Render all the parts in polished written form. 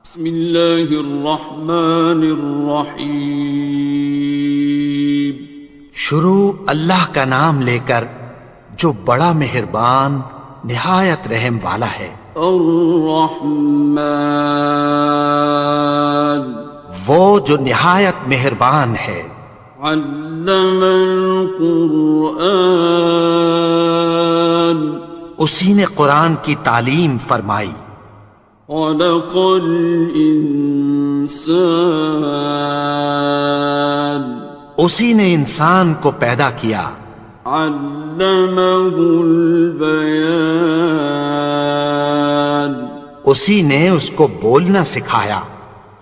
بسم اللہ الرحمن الرحیم۔ شروع اللہ کا نام لے کر جو بڑا مہربان نہایت رحم والا ہے۔ الرحمن، وہ جو نہایت مہربان ہے۔ علم القرآن، اسی نے قرآن کی تعلیم فرمائی۔ خلق الانسان، اسی نے انسان کو پیدا کیا۔ علمہ البیان، اسی نے اس کو بولنا سکھایا۔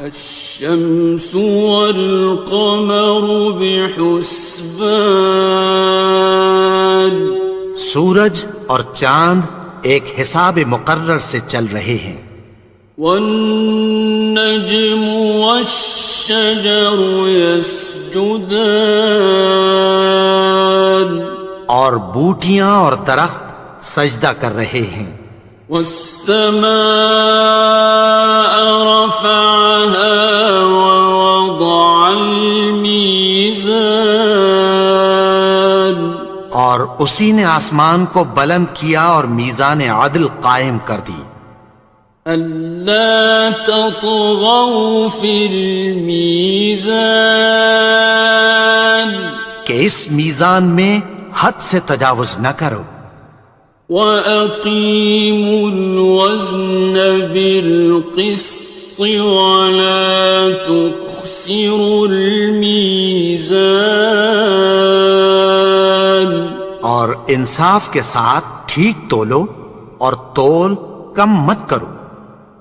الشمس والقمر بحسبان، سورج اور چاند ایک حساب مقرر سے چل رہے ہیں۔ والنجم والشجر يسجدان، اور بوٹیاں اور درخت سجدہ کر رہے ہیں۔ والسماء رفعها ووضع الميزان، اور اسی نے آسمان کو بلند کیا اور میزان عدل قائم کر دی۔ ألا تطغوا في الميزان، کہ اس میزان میں حد سے تجاوز نہ کرو۔ وَأَقِيمُوا الْوَزْنَ بِالْقِسْطِ وَلَا تُخْسِرُوا الْمِيزَانَ، اور انصاف کے ساتھ ٹھیک تولو اور تول کم مت کرو۔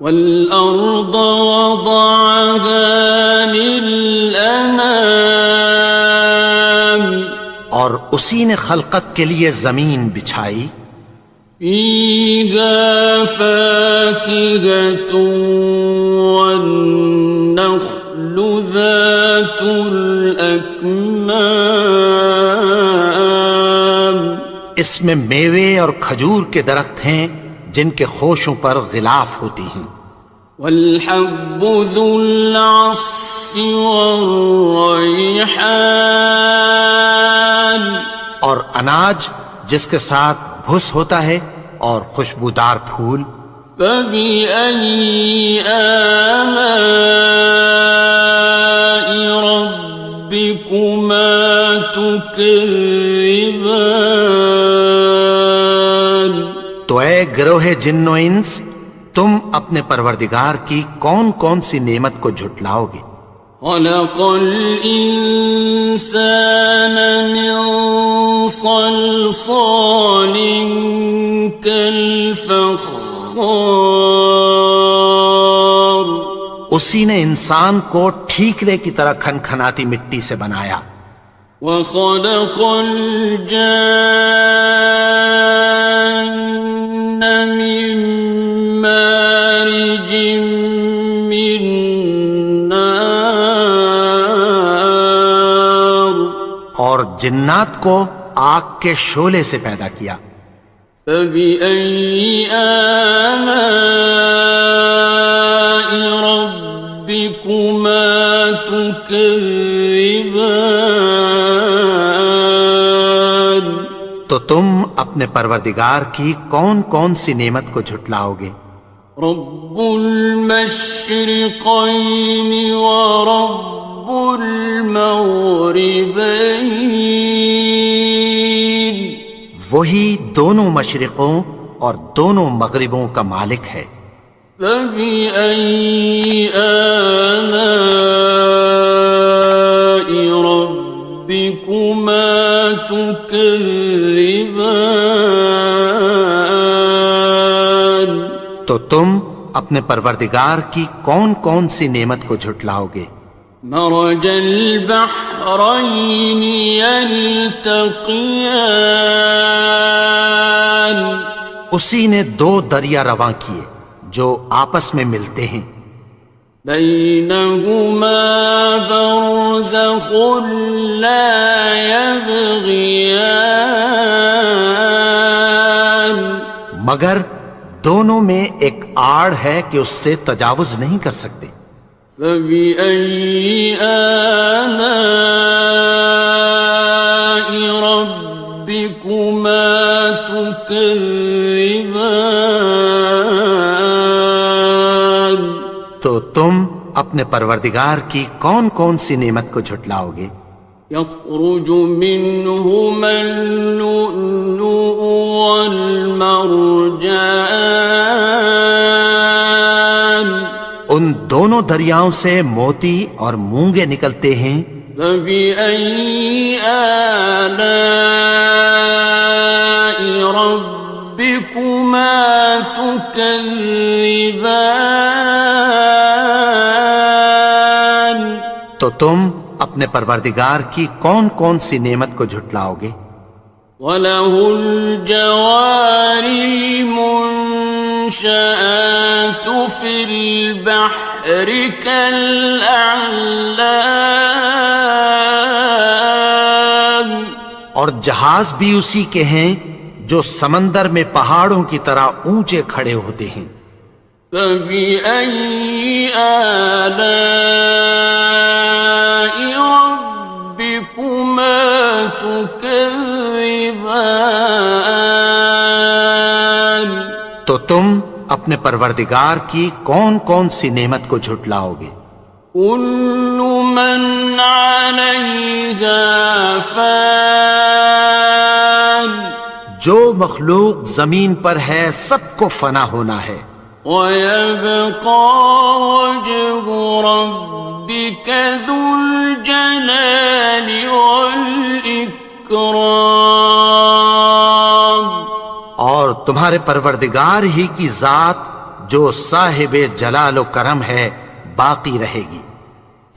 وَالْأَرْضَ وَضَعَهَا لِلْأَنَامِ، اور اسی نے خلقت کے لیے زمین بچھائی۔ فِيهَا فَاكِهَةٌ وَالنَّخْلُ ذَاتُ الْأَكْمَامِ، اس میں میوے اور کھجور کے درخت ہیں جن کے خوشوں پر غلاف ہوتی ہیں۔ وَالْحَبُّ ذُو الْعَصْفِ وَالرَّيْحَانِ، اور اناج جس کے ساتھ بھس ہوتا ہے اور خوشبودار پھول۔ فَبِأَيِّ آلَاءِ رَبِّكُمَا تُكَذِّبَانِ، تو اے گروہ جن و انس، تم اپنے پروردگار کی کون کون سی نعمت کو جھٹلاؤ گے؟ خَلَقَ الْإِنسَانَ مِنْ صَلْصَالٍ كَالْفَخَّارِ، اسی نے انسان کو ٹھیکرے کی طرح کھنکھناتی مٹی سے بنایا۔ وَخَلَقَ الْجَانَّ مِن مَّارِجٍ مِّن نَّارٍ، اور جنات کو آگ کے شعلے سے پیدا کیا۔ فَبِأَيِّ آلَاءِ رَبِّكُمَا تُكَذِّبَانِ، تو تم اپنے پروردگار کی کون کون سی نعمت کو جھٹلاؤ گے؟ رب المشرقین ورب المغربین، وہی دونوں مشرقوں اور دونوں مغربوں کا مالک ہے۔ فَبِأَيِّ آلَاءِ رَبِّكُمَا تُكَذِّبَانِ، تو تم اپنے پروردگار کی کون کون سی نعمت کو جھٹلاؤ گے؟ مرج البحرین یلتقیان، اسی نے دو دریا رواں کیے جو آپس میں ملتے ہیں۔ بینہما برزخ لا یبغیان، مگر دونوں میں ایک آڑ ہے کہ اس سے تجاوز نہیں کر سکتے۔ فبأي آلاء ربكما تكذبان؟ تو تم اپنے پروردگار کی کون کون سی نعمت کو جھٹلاؤ گے؟ يخرج منهما اللؤلؤ والمرجان، ان دونوں دریاؤں سے موتی اور مونگے نکلتے ہیں۔ فبأي آلاء ربكما تكذبان؟ تو تم اپنے پروردگار کی کون کون سی نعمت کو جھٹلاؤ گے؟ وَلَهُ الْجَوَارِ الْمُنشَآتُ فِي الْبَحْرِ كَالْأَعْلَامِ، اور جہاز بھی اسی کے ہیں جو سمندر میں پہاڑوں کی طرح اونچے کھڑے ہوتے ہیں۔ فَبِأَيِّ آلَاءِ رَبِّكُمَا تُكَذِّبَانِ؟ تو تم اپنے پروردگار کی کون کون سی نعمت کو جھٹلاؤ گے؟ كُلُّ مَنْ عَلَيْهَا فَانٍ، جو مخلوق زمین پر ہے سب کو فنا ہونا ہے۔ وَيَبْقَى وَجْهُ رَبِّكَ ذُو الْجَلَالِ وَالْإِكْرَامِ، اور تمہارے پروردگار ہی کی ذات جو صاحب جلال و کرم ہے باقی رہے گی۔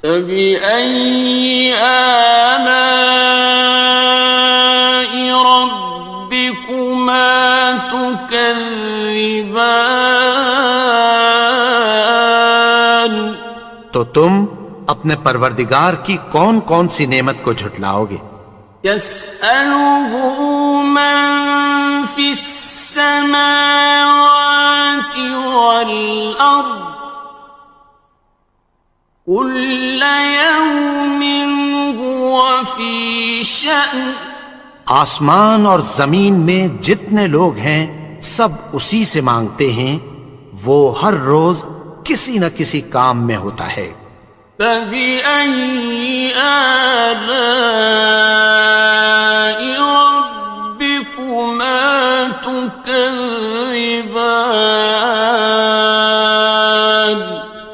فَبِأَيِّ آلَاءِ رَبِّكُمَا تُكَذِّبَانِ؟ تو تم اپنے پروردگار کی کون کون سی نعمت کو جھٹلاؤ گے؟ يَسْأَلُهُ مَن فِي السَّمَاوَاتِ وَالْأَرْضِ كُلَّ يَوْمٍ هُوَ فِي شَأْنٍ، آسمان اور زمین میں جتنے لوگ ہیں سب اسی سے مانگتے ہیں، وہ ہر روز کسی نہ کسی کام میں ہوتا ہے۔ فَبِأَيِّ آلَاءِ رَبِّكُمَا تُكَذِّبَانِ؟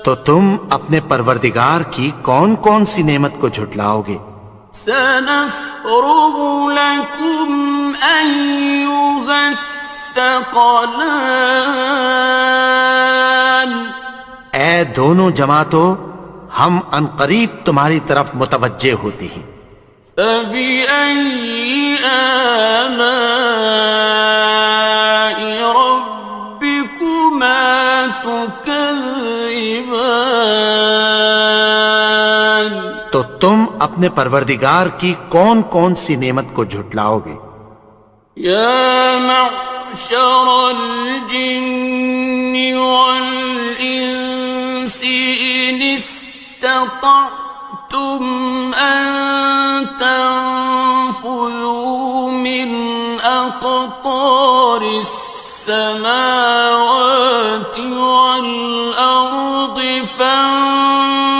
تو تم اپنے پروردگار کی کون کون سی نعمت کو جھٹلاؤ گے؟ سَنَفْرُغُ لَكُمْ أَيُّهَ الثَّقَلَانِ، اے دونوں جماعتوں، ہم عنقریب تمہاری طرف متوجہ ہوتے ہیں۔ فَبِأَيِّ آلَاءِ رَبِّكُمَا تُكَذِّبَانِ؟ تو تم اپنے پروردگار کی کون کون سی نعمت کو جھٹلاؤ گے؟ يَا مَعْشَرَ الْجِنِّ وَالْإِنسِ إِنِ اسْتَطَعْتُمْ أَن تَنفُذُوا مِنْ أَقْطَارِ السَّمَاوَاتِ وَالْأَرْضِ فَانفُذُوا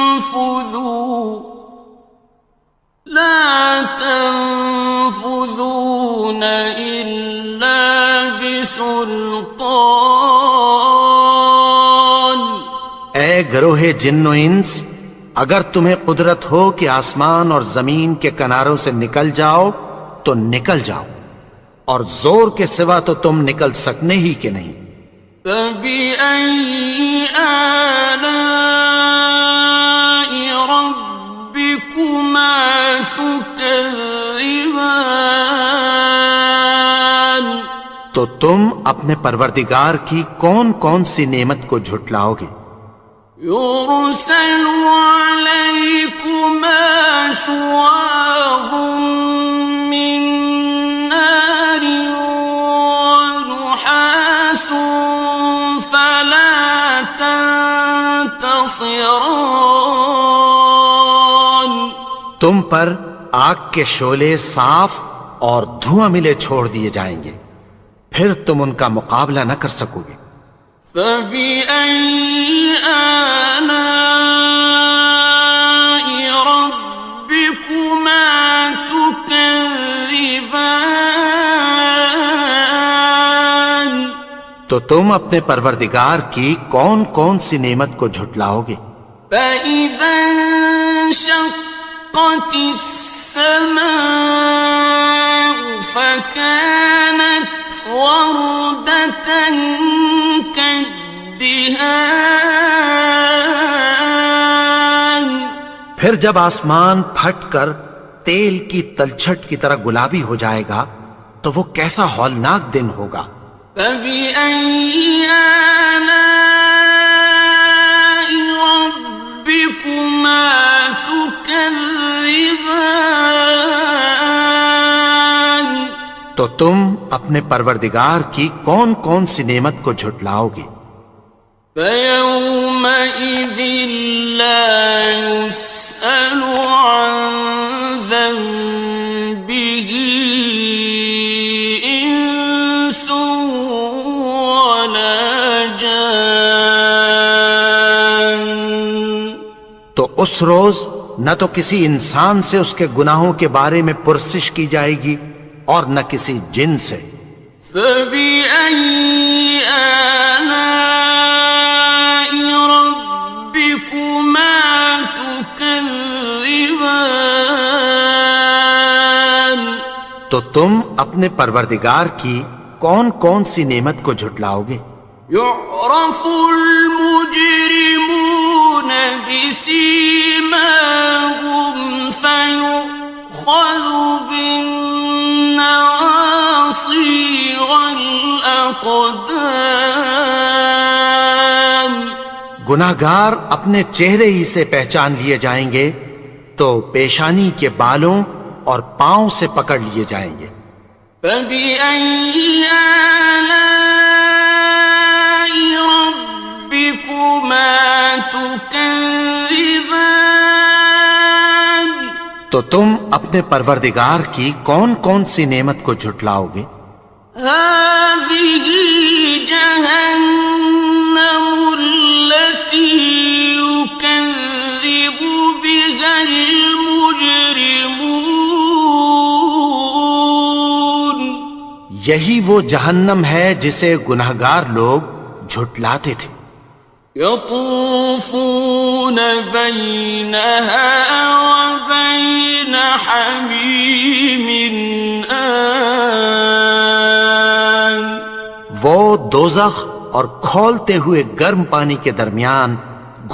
لَا تَنفُذُونَ إِلَّا بِسُلْطَانٍ۔ اے گروہ جن و انس، اگر تمہیں قدرت ہو کہ آسمان اور زمین کے کناروں سے نکل جاؤ تو نکل جاؤ، اور زور کے سوا تو تم نکل سکنے ہی کہ نہیں۔ فَبِأَيِّ آلَاءِ رَبِّكُمَا تُكَذِّبَانِ؟ تو تم اپنے پروردگار کی کون کون سی نعمت کو جھٹلاؤ گے؟ يُرْسَلُ عَلَيْكُمَا شُوَاظٌ مِّن نَّارٍ وَنُحَاسٌ ينتصران. تم پر آگ کے شعلے صاف اور دھواں ملے چھوڑ دیے جائیں گے، پھر تم ان کا مقابلہ نہ کر سکو گے۔ فبأي آلاء ربكما تكذبان. تو تم اپنے پروردگار کی کون کون سی نعمت کو جھٹلاؤ گے؟ فإذا انشقت السماء فكانت وردة كالدهان. پھر جب آسمان پھٹ کر تیل کی تلچھٹ کی طرح گلابی ہو جائے گا تو وہ کیسا ہولناک دن ہوگا۔ فبأي آلاء ربكما تكذبان. تو تم اپنے پروردگار کی کون کون سی نعمت کو جھٹلاؤ گے؟ فيومئذ لا يسأل عن ذنبه إنس ولا جان. تو اس روز نہ تو کسی انسان سے اس کے گناہوں کے بارے میں پرسش کی جائے گی اور نہ کسی جن سے۔ فبأي آلاء ربكما تكذبان. تو تم اپنے پروردگار کی کون کون سی نعمت کو جھٹلاؤ گے؟ يعرف المجرمون بسيماهم فيؤخذ بالنواصي والأقدام. گناہگار اپنے چہرے ہی سے پہچان لیے جائیں گے تو پیشانی کے بالوں اور پاؤں سے پکڑ لیے جائیں گے۔ فبأي آلاء ربكما تكذبان. تو تم اپنے پروردگار کی کون کون سی نعمت کو جھٹلاؤ گے؟ هذه جهنم التي يكذب بها المجرمون. یہی وہ جہنم ہے جسے گناہگار لوگ جھٹلاتے تھے۔ يطوفون بينها وبين حميم آن. وہ دوزخ اور کھولتے ہوئے گرم پانی کے درمیان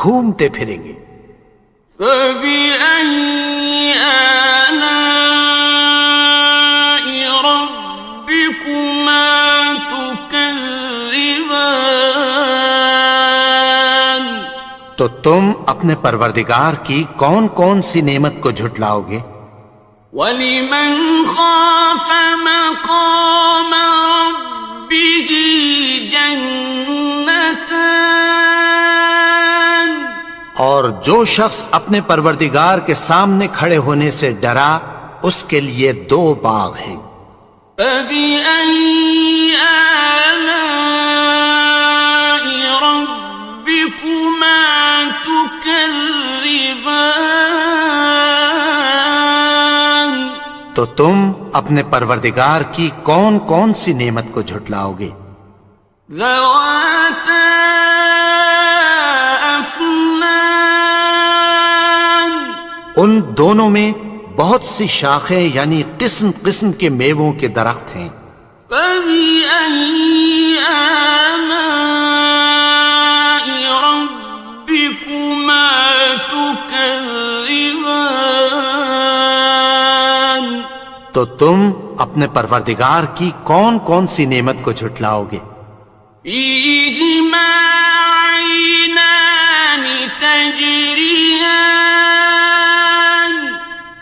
گھومتے پھریں گے۔ فبأي آلاء ربكما تكذبان. تو تم اپنے پروردگار کی کون کون سی نعمت کو جھٹلاؤ گے؟ وَلِمَنْ خَافَ مَقَامَ رَبِّهِ جَنَّتَانِ. اور جو شخص اپنے پروردگار کے سامنے کھڑے ہونے سے ڈرا اس کے لیے دو باغ ہیں۔ فَبِأَيِّ آلَاءِ رَبِّكُمَا تُكَذِّبَانِ. تو تم اپنے پروردگار کی کون کون سی نعمت کو جھٹلاؤ گے؟ ذَوَاتَا أَفْنَانٍ. ان دونوں میں بہت سی شاخیں یعنی قسم قسم کے میووں کے درخت ہیں۔ فَبِأَيِّ آلَاءِ رَبِّكُمَا تُكَذِّبَانِ. تو تم اپنے پروردگار کی کون کون سی نعمت کو جھٹلاؤ گے؟ فِيهِمَا عَيْنَانِ تَجْرِيَانِ.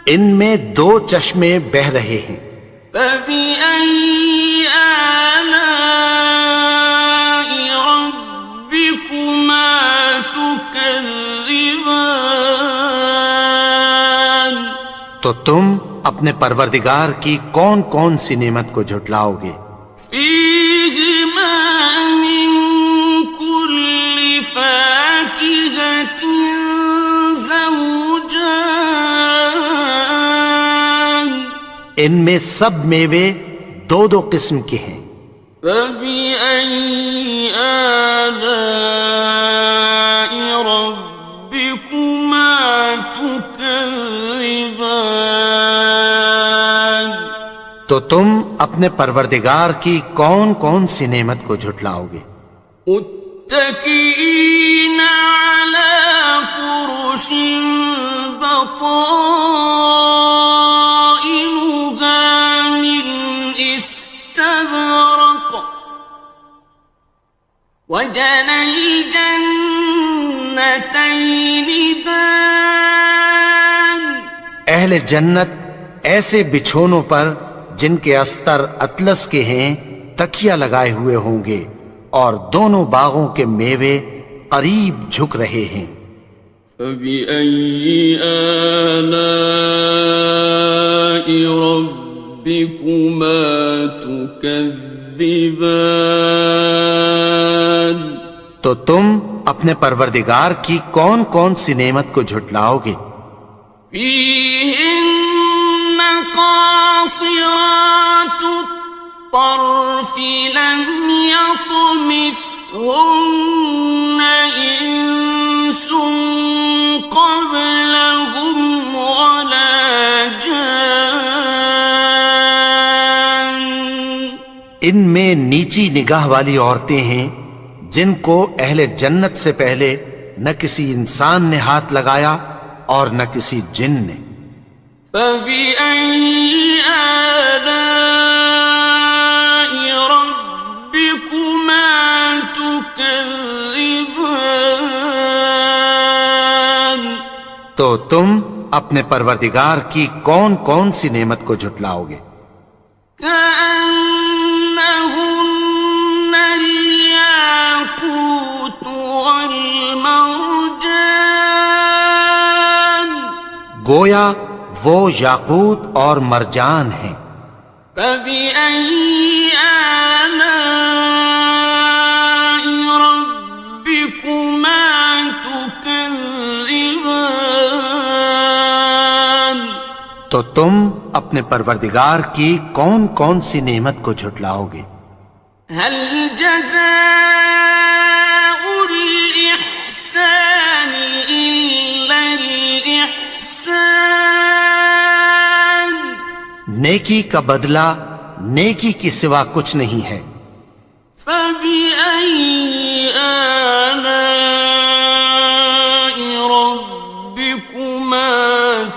ان میں دو چشمے بہہ رہے ہیں۔ فَبِأَيِّ آلَاءِ رَبِّكُمَا تُكَذِّبَانِ. تكذبان تو تم اپنے پروردگار کی کون کون سی نعمت کو جھٹلاؤ گے؟ فيهما من كل فاكهة زوجان ان میں سب میوے دو دو قسم کے ہیں۔ فبأي آلاء ربكما تكذبان تو تم اپنے پروردگار کی کون کون سی نعمت کو جھٹلاؤ گے؟ متكئين على فرش بطائنها من استبرق وجنى الجنتين دان اہل جنت ایسے بچھونوں پر جن کے استر اطلس کے ہیں تکیہ لگائے ہوئے ہوں گے، اور دونوں باغوں کے میوے قریب جھک رہے ہیں۔ فبأي آلاء ربكما تكذبان تو تم اپنے پروردگار کی کون کون سی نعمت کو جھٹلاؤ گے؟ فيهن قاصرات الطرف لم يطمثهن إنس قبلهم ولا جان ان میں نیچی نگاہ والی عورتیں ہیں جن کو اہل جنت سے پہلے نہ کسی انسان نے ہاتھ لگایا اور نہ کسی جن نے۔ فبأي آلاء ربكما تكذبان تو تم اپنے پروردگار کی کون کون سی نعمت کو جھٹلاؤ گے؟ كأنهن الياقوت والمرجان گویا وہ یاقوت اور مرجان ہیں۔ فبأي آلاء ربكما تكذبان تو تم اپنے پروردگار کی کون کون سی نعمت کو جھٹلاؤ گے؟ هل جزاء الإحسان إلا الإحسان نیکی کا بدلہ نیکی کی سوا کچھ نہیں ہے۔ فبأي آلاء ربكما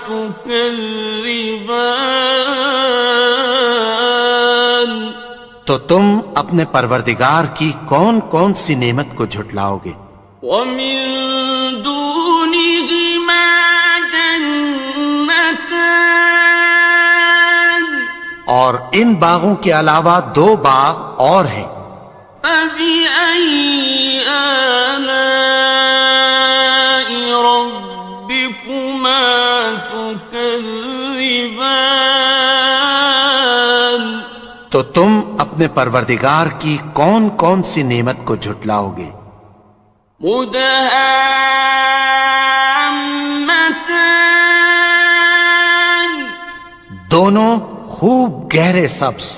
تكذبان تو تم اپنے پروردگار کی کون کون سی نعمت کو جھٹلاؤ گے؟ ومن دونهما جنتان اور ان باغوں کے علاوہ دو باغ اور ہیں۔ فبأي آلاء ربكما تكذبان تو تم اپنے پروردگار کی کون کون سی نعمت کو جھٹلاؤ گے؟ مدهامتان دونوں خوب گہرے سبز۔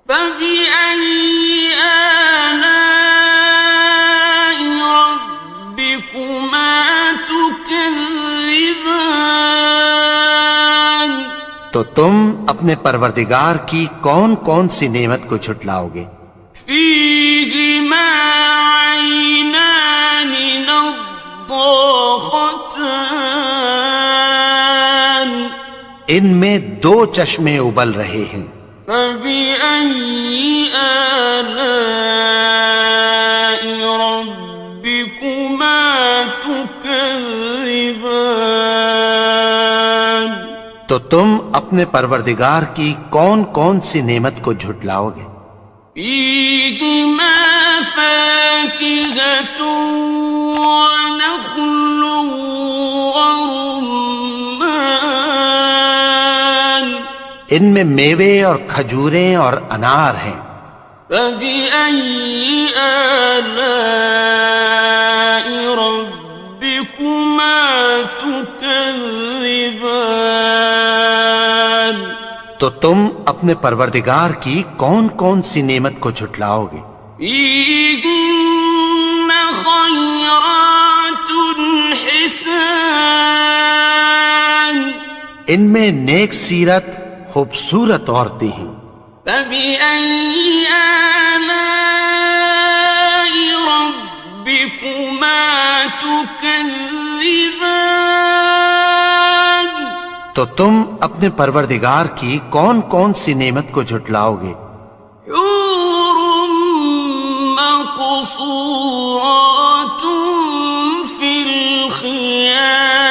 فبأي آلاء ربكما تكذبان تو تم اپنے پروردگار کی کون کون سی نعمت کو جھٹلاؤ گے؟ فيهما عينان نضاختان ان میں دو چشمے ابل رہے ہیں۔ فبأي آلاء ربكما تكذبان تو تم اپنے پروردگار کی کون کون سی نعمت کو جھٹلاؤ گے؟ فيهما فاكهة ونخل ورمان ان میں میوے اور کھجوریں اور انار ہیں. فبأي آلاء ربكما تكذبان تو تم اپنے پروردگار کی کون کون سی نعمت کو جھٹلاؤ گے؟ فيهن خيرات حسان ان میں نیک سیرت خوبصورت عورتیں ہیں. فبأي آلاء ربكما تكذبان تو تم اپنے پروردگار کی کون کون سی نعمت کو جھٹلاؤ گے؟ حور مقصورات في الخيام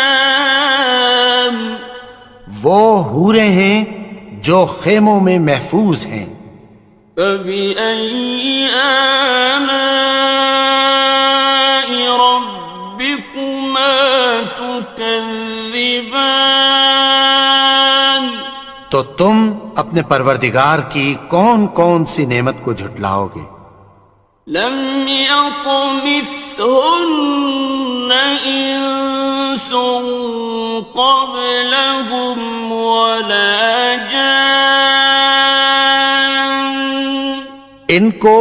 وہ حوریں ہیں جو خیموں میں محفوظ ہیں. فبأي آلاء ربكما تكذبان تو تم اپنے پروردگار کی کون کون سی نعمت کو جھٹلاؤ گے؟ لم يطمثهن إنس قبلهم ولا جان ان کو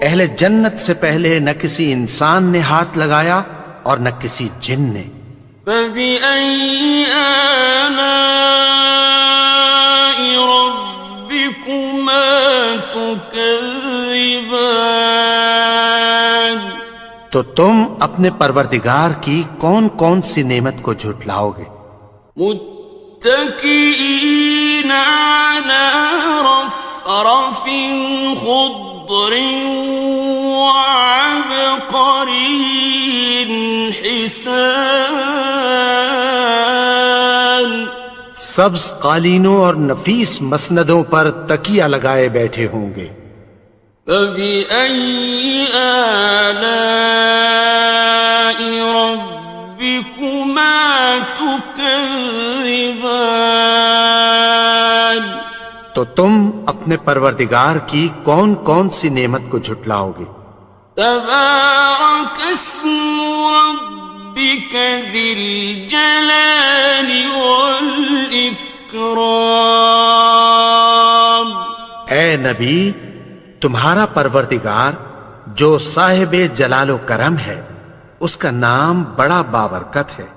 اہل جنت سے پہلے نہ کسی انسان نے ہاتھ لگایا اور نہ کسی جن نے. فبأي آلاء ربكما تكذبان تو تم اپنے پروردگار کی کون کون سی نعمت کو جھٹلاؤ گے؟ متكئين على رفرف خضر وعبقري حسان سبز قالینوں اور نفیس مسندوں پر تکیہ لگائے بیٹھے ہوں گے. فبأي آلاء ربكما تكذبان تو تم اپنے پروردگار کی کون کون سی نعمت کو جھٹلاؤ گے؟ تبارك اسم ربك ذي الجلال والإكرام اے نبی، تمہارا پروردگار جو صاحب جلال و کرم ہے، اس کا نام بڑا بابرکت ہے.